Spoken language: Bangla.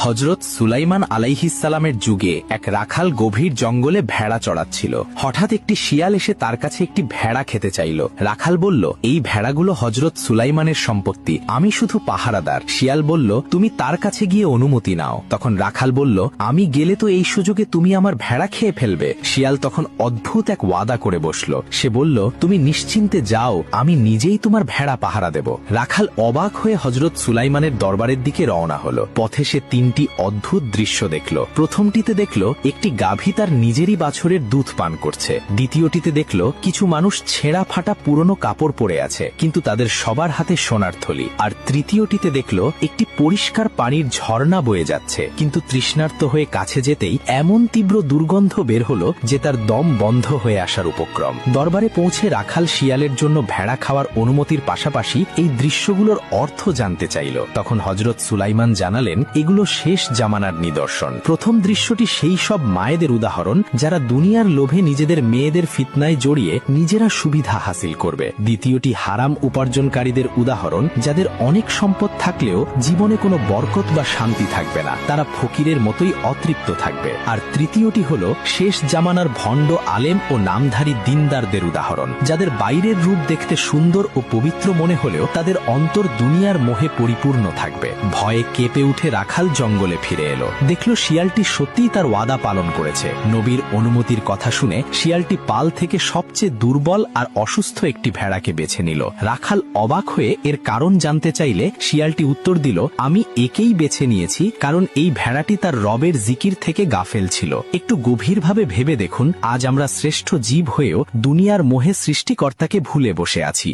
হযরত সুলাইমান আলাইহিসসালামের যুগে এক রাখাল গভীর জঙ্গলে ভেড়া চড়াচ্ছিল। হঠাৎ একটি শিয়াল এসে তার কাছে একটি ভেড়া খেতে চাইল। রাখাল বলল, এই ভেড়াগুলো হযরত সুলাইমানের সম্পত্তি, আমি শুধু পাহারাদার। শিয়াল বলল, তুমি তার কাছে গিয়ে অনুমতি নাও। তখন রাখাল বলল, আমি গেলে তো এই সুযোগে তুমি আমার ভেড়া খেয়ে ফেলবে। শিয়াল তখন অদ্ভুত এক ওয়াদা করে বসল। সে বলল, তুমি নিশ্চিন্তে যাও, আমি নিজেই তোমার ভেড়া পাহারা দেব। রাখাল অবাক হয়ে হযরত সুলাইমানের দরবারের দিকে রওনা হলো। পথে সে তিনটি অদ্ভুত দৃশ্য দেখল। প্রথমটিতে দেখল একটি গাভী তার নিজেরই বাছুরের দুধ পান করছে। দ্বিতীয়টিতে দেখল কিছু মানুষ ছেঁড়া ফাটা পুরনো কাপড় পরে আছে, কিন্তু তাদের সবার হাতে সোনার থলি। আর তৃতীয়টিতে দেখল একটি পরিষ্কার পানির ঝর্ণা বয়ে যাচ্ছে, কিন্তু তৃষ্ণার্ত হয়ে কাছে যেতেই এমন তীব্র দুর্গন্ধ বের হলো যে তার দম বন্ধ হয়ে আসার উপক্রম। দরবারে পৌঁছে রাখাল শিয়ালের জন্য ভেড়া খাওয়ার অনুমতির পাশাপাশি এই দৃশ্যগুলোর অর্থ জানতে চাইল। তখন হযরত সুলাইমান জানালেন, এগুলো শেষ জামানার নিদর্শন। প্রথম দৃশ্যটি সেই সব মায়েদের উদাহরণ যারা দুনিয়ার লোভে নিজেদের মেয়েদের ফিতনায় জড়িয়ে নিজেরা সুবিধা হাসিল করবে। দ্বিতীয়টি হারাম উপার্জনকারীদের উদাহরণ, যাদের অনেক সম্পদ থাকলেও জীবনে কোনো বরকত বা শান্তি থাকবে না, তারা ফকিরের মতোই অতৃপ্ত থাকবে। আর তৃতীয়টি হল শেষ জামানার ভণ্ড আলেম ও নামধারী দিনদারদের উদাহরণ, যাদের বাইরের রূপ দেখতে সুন্দর ও পবিত্র মনে হলেও তাদের অন্তর দুনিয়ার মোহে পরিপূর্ণ থাকবে। ভয়ে কেঁপে উঠে রাখাল জঙ্গলে ফিরে এলো। দেখল শিয়ালটি সত্যিই তার ওয়াদা পালন করেছে। নবীর অনুমতির কথা শুনে শিয়ালটি পাল থেকে সবচেয়ে দুর্বল আর অসুস্থ একটি ভেড়াকে বেছে নিল। রাখাল অবাক হয়ে এর কারণ জানতে চাইলে শিয়ালটি উত্তর দিল, আমি একেই বেছে নিয়েছি কারণ এই ভেড়াটি তার রবের জিকির থেকে গাফেল ছিল। একটু গভীরভাবে ভেবে দেখুন, আজ আমরা শ্রেষ্ঠ জীব হয়েও দুনিয়ার মোহে সৃষ্টিকর্তাকে ভুলে বসে আছি।